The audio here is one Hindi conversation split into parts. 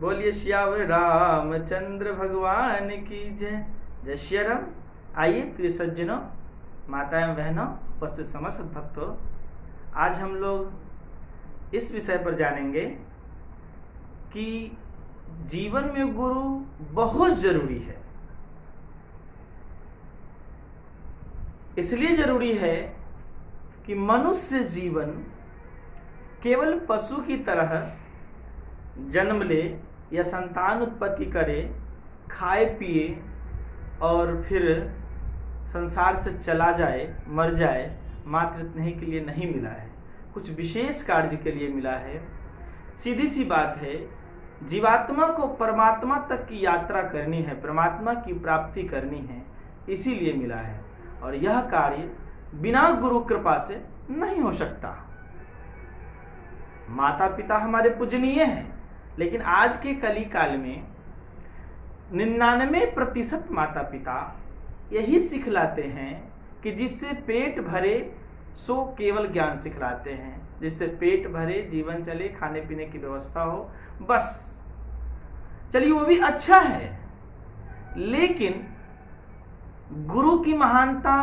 बोलिए श्यावर रामचंद्र भगवान की जय। जय श्री राम। आइए प्रिय सज्जनों, माताएं बहनों, उपस्थित समस्त भक्तों, आज हम लोग इस विषय पर जानेंगे कि जीवन में गुरु बहुत जरूरी है। इसलिए जरूरी है कि मनुष्य जीवन केवल पशु की तरह जन्म ले या संतान उत्पत्ति करे, खाए पिए और फिर संसार से चला जाए, मर जाए, मात्र इतने के लिए नहीं मिला है, कुछ विशेष कार्य के लिए मिला है। सीधी सी बात है, जीवात्मा को परमात्मा तक की यात्रा करनी है, परमात्मा की प्राप्ति करनी है, इसीलिए मिला है। और यह कार्य बिना गुरु कृपा से नहीं हो सकता। माता पिता हमारे पूजनीय हैं, लेकिन आज के कली काल में 99% माता पिता यही सिखलाते हैं कि जिससे पेट भरे सो केवल ज्ञान सिखलाते हैं, जिससे पेट भरे, जीवन चले, खाने पीने की व्यवस्था हो, बस। चलिए वो भी अच्छा है, लेकिन गुरु की महानता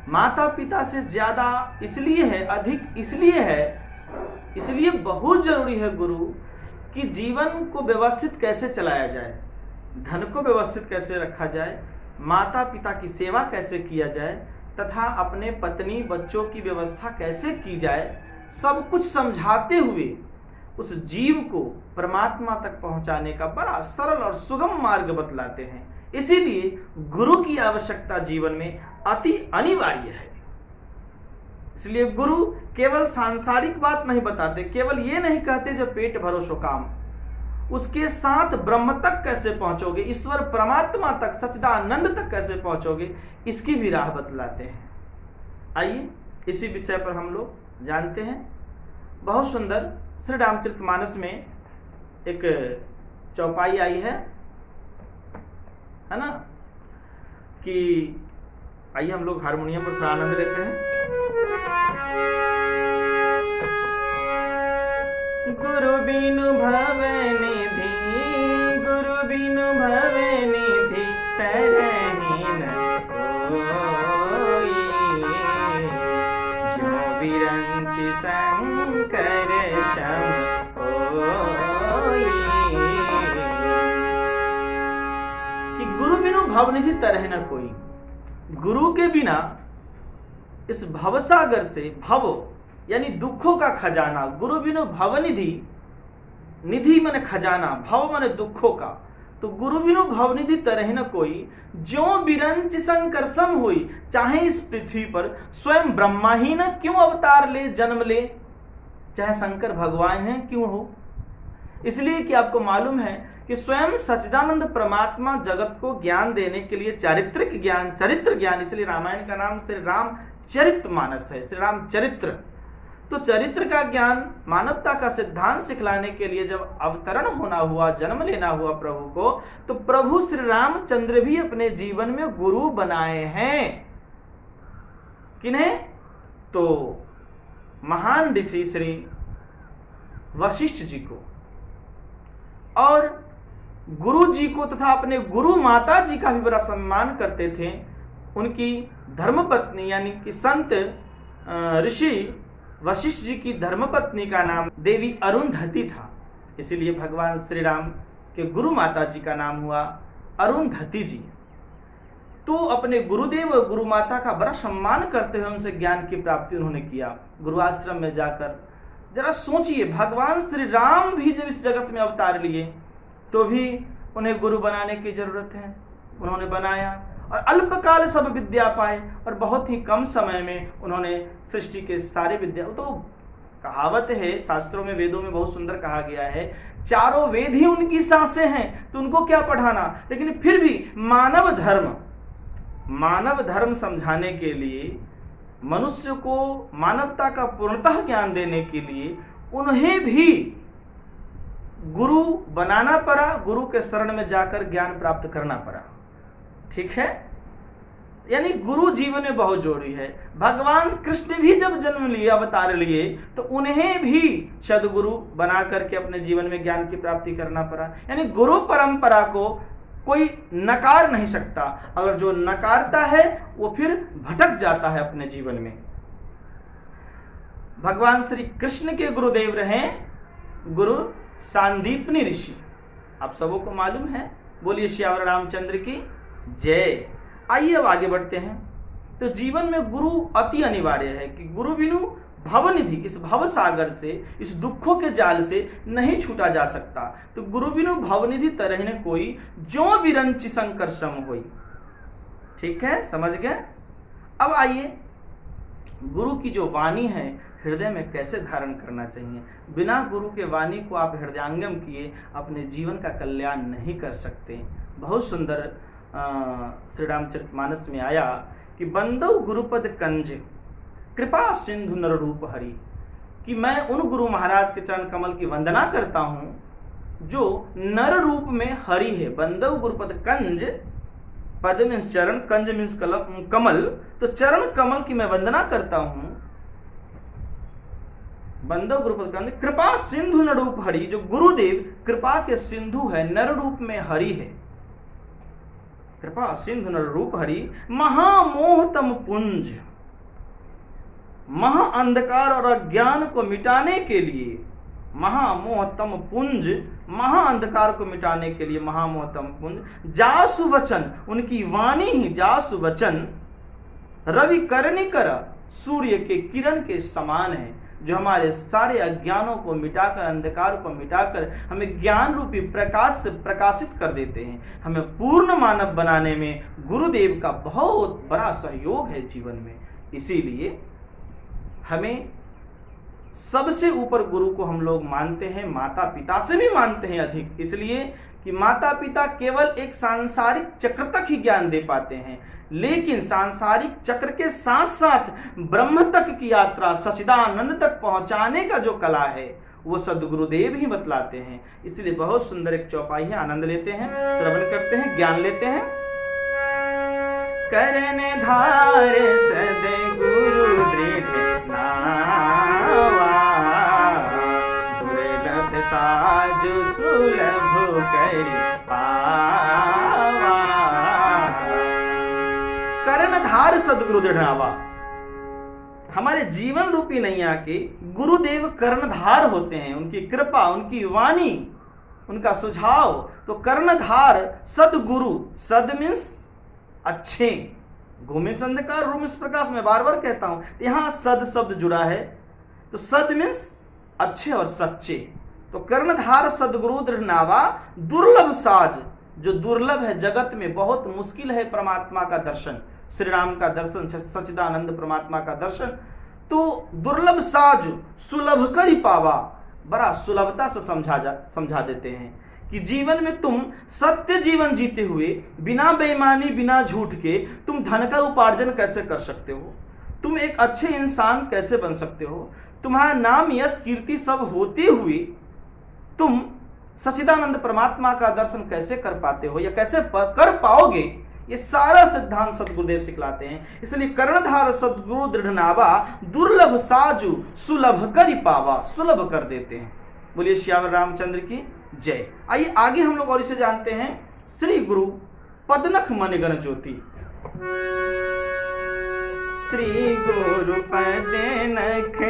माता पिता से ज्यादा इसलिए है, अधिक इसलिए है, इसलिए बहुत जरूरी है गुरु कि जीवन को व्यवस्थित कैसे चलाया जाए, धन को व्यवस्थित कैसे रखा जाए, माता पिता की सेवा कैसे किया जाए, तथा अपने पत्नी बच्चों की व्यवस्था कैसे की जाए, सब कुछ समझाते हुए उस जीव को परमात्मा तक पहुंचाने का बड़ा सरल और सुगम मार्ग बतलाते हैं। इसीलिए गुरु की आवश्यकता जीवन में अति अनिवार्य है। इसलिए गुरु केवल सांसारिक बात नहीं बताते, केवल ये नहीं कहते जो पेट भरो सो काम, उसके साथ ब्रह्म तक कैसे पहुंचोगे, ईश्वर परमात्मा तक, सच्चिदानंद तक कैसे पहुंचोगे, इसकी भी राह बतलाते हैं। आइए इसी विषय पर हम लोग जानते हैं। बहुत सुंदर श्री रामचरितमानस में एक चौपाई आई है ना, कि आइए हम लोग हारमोनियम पर थोड़ा आनंद लेते हैं। गुरु बिनु भव निधि, गुरु बिनु भव निधि, तरहि न कोई, जो बिरंचि शंकर सम होई। कि गुरु बिनु भवनिधि तरहि न कोई, गुरु के बिना इस भवसागर से, भव यानी दुखों का खजाना, गुरु बिनु भवनिधि, निधि माने खजाना, भव माने दुखों का, तो गुरु बिनु भवनिधि तरहि न कोई, जो बिरंच शंकर सम हुई। चाहे इस पृथ्वी पर स्वयं ब्रह्मा ही न क्यों अवतार ले, जन्म ले, चाहे शंकर भगवान हैं क्यों हो। इसलिए कि आपको मालूम है कि स्वयं सच्चिदानंद परमात्मा जगत को ज्ञान देने के लिए चारित्रिक ज्ञान, चरित्र ज्ञान, इसलिए रामायण का नाम श्री रामचरितमानस है, श्री रामचरित्र। तो चरित्र का ज्ञान, मानवता का सिद्धांत सिखलाने के लिए जब अवतरण होना हुआ, जन्म लेना हुआ प्रभु को, तो प्रभु श्री रामचंद्र भी अपने जीवन में गुरु बनाए हैं। किन्हें? तो महान ऋषि श्री वशिष्ठ जी को, और गुरु जी को तथा अपने गुरु माता जी का भी बड़ा सम्मान करते थे। उनकी धर्मपत्नी यानी कि संत ऋषि वशिष्ठ जी की धर्मपत्नी का नाम देवी अरुंधति था, इसीलिए भगवान श्री राम के गुरु माता जी का नाम हुआ अरुंधति जी। तो अपने गुरुदेव और गुरु माता का बड़ा सम्मान करते हुए उनसे ज्ञान की प्राप्ति उन्होंने किया। गुरु आश्रम में जाकर जरा सोचिए, भगवान श्री राम भी जब इस जगत में अवतार लिए तो भी उन्हें गुरु बनाने की जरूरत है, उन्होंने बनाया और अल्पकाल सब विद्या पाए, और बहुत ही कम समय में उन्होंने सृष्टि के सारे विद्या, तो कहावत है शास्त्रों में, वेदों में बहुत सुंदर कहा गया है, चारों वेद ही उनकी सांसें हैं, तो उनको क्या पढ़ाना। लेकिन फिर भी मानव धर्म समझाने के लिए, मनुष्य को मानवता का पूर्णतः ज्ञान देने के लिए उन्हें भी गुरु बनाना पड़ा, गुरु के शरण में जाकर ज्ञान प्राप्त करना पड़ा। ठीक है, यानी गुरु जीवन में बहुत जरूरी है। भगवान कृष्ण भी जब जन्म लिए, अवतार लिए, तो उन्हें भी सदगुरु बना करके अपने जीवन में ज्ञान की प्राप्ति करना पड़ा। यानी गुरु परंपरा को कोई नकार नहीं सकता, अगर जो नकारता है वो फिर भटक जाता है अपने जीवन में। भगवान श्री कृष्ण के गुरुदेव रहे गुरु सांदीपनी ऋषि, आप सबों को मालूम है। बोलिए श्यावर रामचंद्र की जय। आइए अब आगे बढ़ते हैं। तो जीवन में गुरु अति अनिवार्य है कि गुरु बिनु भवनिधि, इस भव सागर से, इस दुखों के जाल से नहीं छूटा जा सकता। तो गुरु बिनु भवनिधि तरह न कोई, जो विरंचि शंकर सम होई। ठीक है, समझ गए। अब आइए गुरु की जो वाणी है हृदय में कैसे धारण करना चाहिए। बिना गुरु के वाणी को आप हृदयांगम किए अपने जीवन का कल्याण नहीं कर सकते। बहुत सुंदर श्री रामचरितमानस में आया कि बंदो गुरुपद कंज कृपा सिंधु नर रूप हरि, कि मैं उन गुरु महाराज के चरण कमल की वंदना करता हूं जो नर रूप में हरि है। बंदो गुरुपद कंज, पद मीन्स चरण, कंज मीन्स कमल, तो चरण कमल की मैं वंदना करता हूं। बंदो गुरुपद कंज कृपा सिंधु नर रूप हरि, जो गुरुदेव कृपा के सिंधु है, नर रूप में हरि है। कृपा सिंधु नर रूप हरि, महामोहतम पुंज, महा अंधकार और अज्ञान को मिटाने के लिए, महामोहतम पुंज, महा अंधकार को मिटाने के लिए महामोहतम पुंज, जासु वचन, उनकी वाणी ही जासु वचन, रवि कर्णिकर, सूर्य के किरण के समान है, जो हमारे सारे अज्ञानों को मिटाकर, अंधकार को मिटाकर हमें ज्ञान रूपी प्रकाश से प्रकाशित कर देते हैं। हमें पूर्ण मानव बनाने में गुरुदेव का बहुत बड़ा सहयोग है जीवन में। इसीलिए हमें सबसे ऊपर गुरु को हम लोग मानते हैं, माता पिता से भी मानते हैं अधिक, इसलिए कि माता पिता केवल एक सांसारिक चक्र तक ही ज्ञान दे पाते हैं, लेकिन सांसारिक चक्र के साथ साथ ब्रह्म तक की यात्रा, सच्चिदानंद तक पहुंचाने का जो कला है वो सदगुरुदेव ही बतलाते हैं। इसलिए बहुत सुंदर एक चौपाई है, आनंद लेते हैं, श्रवण करते हैं, ज्ञान लेते हैं। करन धार सदगुरु दृढ़ नावा, दुर्लभ साजु सुलभ करि पावा। कर्णधार सदगुरु दृढ़ नावा, हमारे जीवन रूपी नैया के गुरुदेव कर्णधार होते हैं। उनकी कृपा, उनकी वाणी, उनका सुझाव, तो कर्णधार सदगुरु, सद मीन्स अच्छे, घूमे अंधकार रूम इस प्रकाश में बार बार कहता हूं, यहां सद शब्द जुड़ा है, तो सद मीन्स अच्छे और सच्चे। तो कर्णधार सदगुरु दृढ़ नावा, दुर्लभ साज, जो दुर्लभ है जगत में, बहुत मुश्किल है परमात्मा का दर्शन, श्री राम का दर्शन, सच्चिदानंद परमात्मा का दर्शन, तो दुर्लभ साज सुलभ कर ही पावा, बड़ा सुलभता से समझा देते हैं कि जीवन में तुम सत्य जीवन जीते हुए, बिना बेईमानी, बिना झूठ के तुम धन का उपार्जन कैसे कर सकते हो, तुम एक अच्छे इंसान कैसे बन सकते हो, तुम्हारा नाम यश कीर्ति सब होते हुए तुम सच्चिदानंद परमात्मा का दर्शन कैसे कर पाते हो या कैसे कर पाओगे, ये सारा सिद्धांत सदगुरुदेव सिखलाते हैं। इसलिए कर्णधार सदगुरु दृढ़ नावा, दुर्लभ साजु सुलभ करि पावा, सुलभ कर देते हैं। बोलिए श्यावर रामचंद्र की जय। आइए आगे हम लोग और इसे जानते हैं। श्री गुरु पदनख मणिगण ज्योति, श्री गुरु पदनख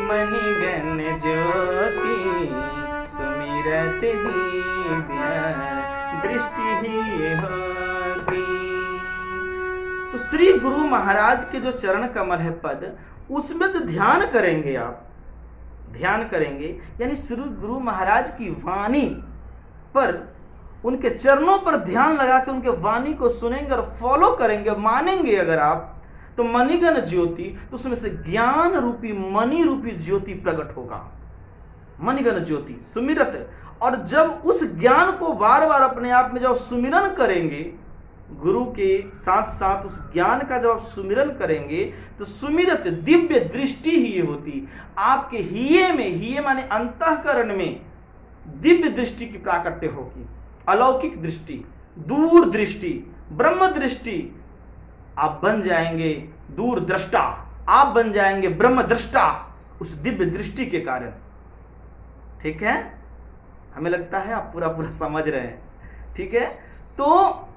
मणिगण ज्योति, सुमिरत दिव्य दृष्टि ही होती। तो श्री गुरु महाराज के जो चरण कमल है पद, उसमें तो ध्यान करेंगे आप, ध्यान करेंगे, यानी श्री गुरु महाराज की वाणी पर, उनके चरणों पर ध्यान लगा के उनके वाणी को सुनेंगे और फॉलो करेंगे, मानेंगे अगर आप, तो मणिगण ज्योति, तो उसमें से ज्ञान रूपी मणि रूपी ज्योति प्रकट होगा। मणिगण ज्योति सुमिरत, और जब उस ज्ञान को बार बार अपने आप में जब सुमिरन करेंगे, गुरु के साथ साथ उस ज्ञान का जब आप सुमिरन करेंगे, तो सुमिरत दिव्य दृष्टि ही होती, आपके हिये में, हिये माने अंतःकरण में दिव्य दृष्टि की प्राकट्य होगी, अलौकिक दृष्टि, दूर दृष्टि, ब्रह्म दृष्टि, आप बन जाएंगे दूरदृष्टा, आप बन जाएंगे ब्रह्म दृष्टा उस दिव्य दृष्टि के कारण। ठीक है, हमें लगता है आप पूरा पूरा समझ रहे हैं। ठीक है, तो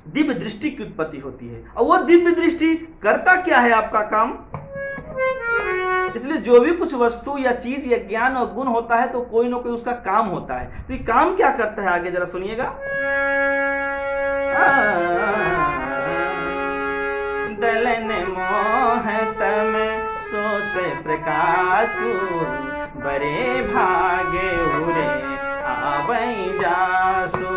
दिव्य दृष्टि की उत्पत्ति होती है, और वो दिव्य दृष्टि करता क्या है आपका काम। इसलिए जो भी कुछ वस्तु या चीज या ज्ञान और गुण होता है तो कोई ना कोई उसका काम होता है। तो ये काम क्या करता है आगे जरा सुनिएगा। दलन मोह तम सो से प्रकाशु, बरे भागे उरे आवै जासु।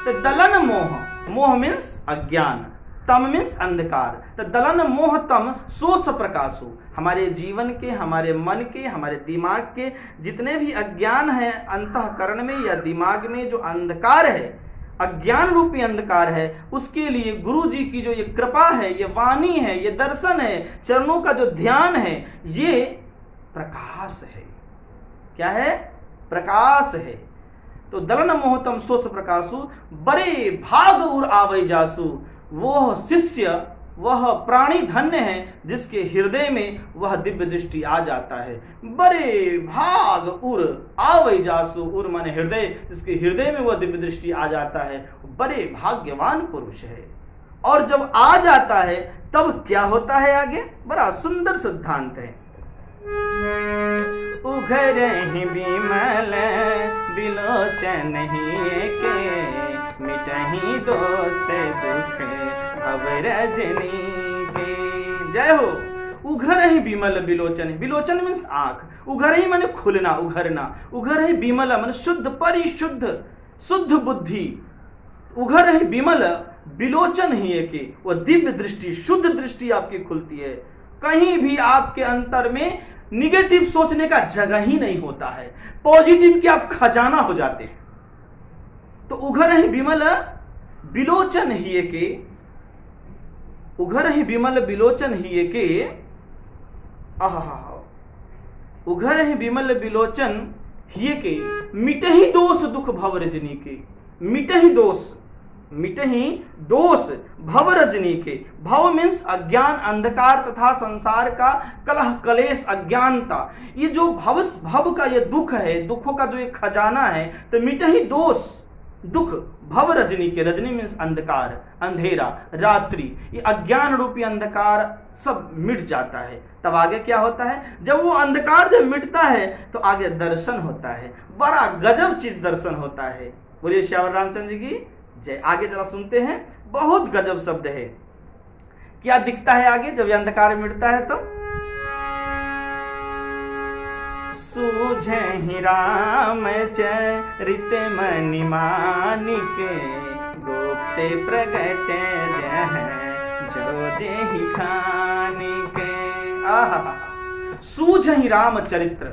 तो दलन मोह, मोह मीन्स अज्ञान, तम मीन्स अंधकार। तो दलन मोह तम सो स प्रकाशु, हमारे जीवन के, हमारे मन के, हमारे दिमाग के जितने भी अज्ञान है अंतःकरण में या दिमाग में, जो अंधकार है, अज्ञान रूपी अंधकार है, उसके लिए गुरु जी की जो ये कृपा है, ये वाणी है, ये दर्शन है, चरणों का जो ध्यान है, ये प्रकाश है। क्या है? प्रकाश है। तो दलन मोहतम सोस प्रकाशु, बड़े भाग उर आवै जासु, वह शिष्य, वह प्राणी धन्य है जिसके हृदय में वह दिव्य दृष्टि आ जाता है। बड़े भाग उर आवै जासु, उर माने हृदय, जिसके हृदय में वह दिव्य दृष्टि आ जाता है, बड़े भाग्यवान पुरुष है। और जब आ जाता है तब क्या होता है आगे, बड़ा सुंदर सिद्धांत है। उघरहि बिमल बिलोचन ही के, मिटहि दोष दुख अब रजनी के। जय हो। उघरहि बिमल बिलोचन, बिलोचन मीन्स आंख, उघरहि माने खुलना, उघरना, उघरहि बिमल माने शुद्ध, परिशुद्ध, शुद्ध बुद्धि। उघरहि बिमल बिलोचन ही के, वह दिव्य दृष्टि, शुद्ध दृष्टि आपकी खुलती है। कहीं भी आपके अंतर में निगेटिव सोचने का जगह ही नहीं होता है, पॉजिटिव के आप खजाना हो जाते हैं। तो उघर ही बिमल बिलोचन ही के, उघर ही बिमल बिलोचन ही के, उघर ही बिमल बिलोचन ही के, मिटहि दोष दुख भव रजनी के। मिटहि दोष, मिटहि दोष भव रजनी के। भव मीन्स अज्ञान, अंधकार तथा संसार का कलह कलेश, अज्ञानता। ये जो भव का ये दुख है, दुखों का जो एक खजाना है, तो मिटहि दोष दुख भव रजनी के। रजनी मीन्स अंधकार, अंधेरा, रात्रि, ये अज्ञान रूपी अंधकार सब मिट जाता है। तब आगे क्या होता है, जब वो अंधकार जब मिटता है तो आगे दर्शन होता है, बड़ा गजब चीज दर्शन होता है। बोलिए श्यावर रामचंद्र जी की जय। आगे जरा सुनते हैं, बहुत गजब शब्द है। क्या दिखता है आगे जब ये अंधकार मिटता है तो, सूझहि राम चरित मनि मानिक, गुप्ते प्रगट जह जो जेहि खानिक। सूझहि राम चरित्र,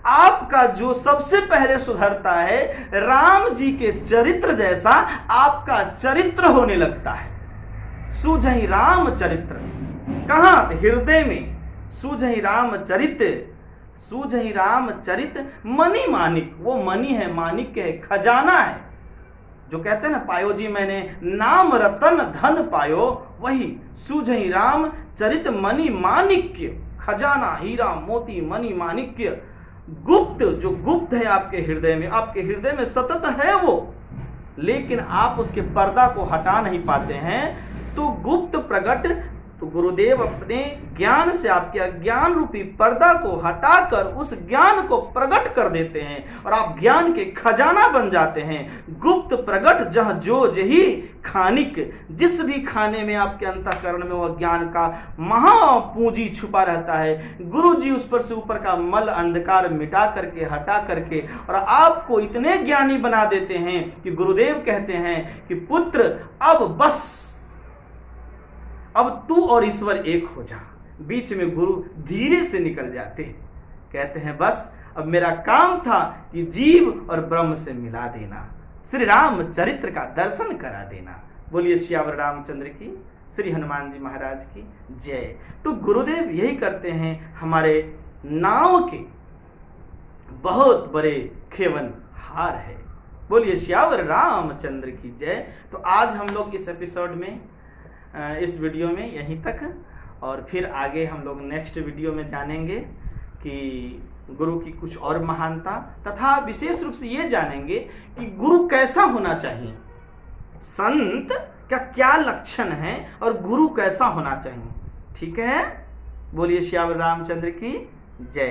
आपका जो सबसे पहले सुधरता है, राम जी के चरित्र जैसा आपका चरित्र होने लगता है। सूझहि राम चरित्र, कहां? हृदय में। सूझहि राम चरित्र, सूझहि राम चरित मणि मानिक, वो मणि है, मानिक है, खजाना है। जो कहते हैं ना, पायो जी मैंने नाम रतन धन पायो, वही सूझहि राम चरित मणि माणिक्य, खजाना, हीरा मोती मणि माणिक्य। गुप्त, जो गुप्त है आपके हृदय में, आपके हृदय में सतत है वो, लेकिन आप उसके पर्दा को हटा नहीं पाते हैं। तो गुप्त प्रगट, तो गुरुदेव अपने ज्ञान से आपके अज्ञान रूपी पर्दा को हटाकर उस ज्ञान को प्रकट कर देते हैं और आप ज्ञान के खजाना बन जाते हैं। गुप्त प्रगट जहां जो जही खानिक, जिस भी खाने में आपके अंतःकरण में वह ज्ञान का महापूंजी छुपा रहता है, गुरु जी उस पर से ऊपर का मल अंधकार मिटा करके, हटा करके और आपको इतने ज्ञानी बना देते हैं कि गुरुदेव कहते हैं कि पुत्र अब बस, अब तू और ईश्वर एक हो जा। बीच में गुरु धीरे से निकल जाते हैं, कहते हैं बस अब मेरा काम था कि जीव और ब्रह्म से मिला देना, श्री राम चरित्र का दर्शन करा देना। बोलिए श्यावर रामचंद्र की, श्री हनुमान जी महाराज की जय। तो गुरुदेव यही करते हैं, हमारे नाव के बहुत बड़े खेवन हार है। बोलिए श्यावर रामचंद्र की जय। तो आज हम लोग इस एपिसोड में इस वीडियो में यहीं तक, और फिर आगे हम लोग नेक्स्ट वीडियो में जानेंगे कि गुरु की कुछ और महानता, तथा विशेष रूप से ये जानेंगे कि गुरु कैसा होना चाहिए, संत का क्या लक्षण है और गुरु कैसा होना चाहिए। ठीक है, बोलिए श्याम रामचंद्र की जय।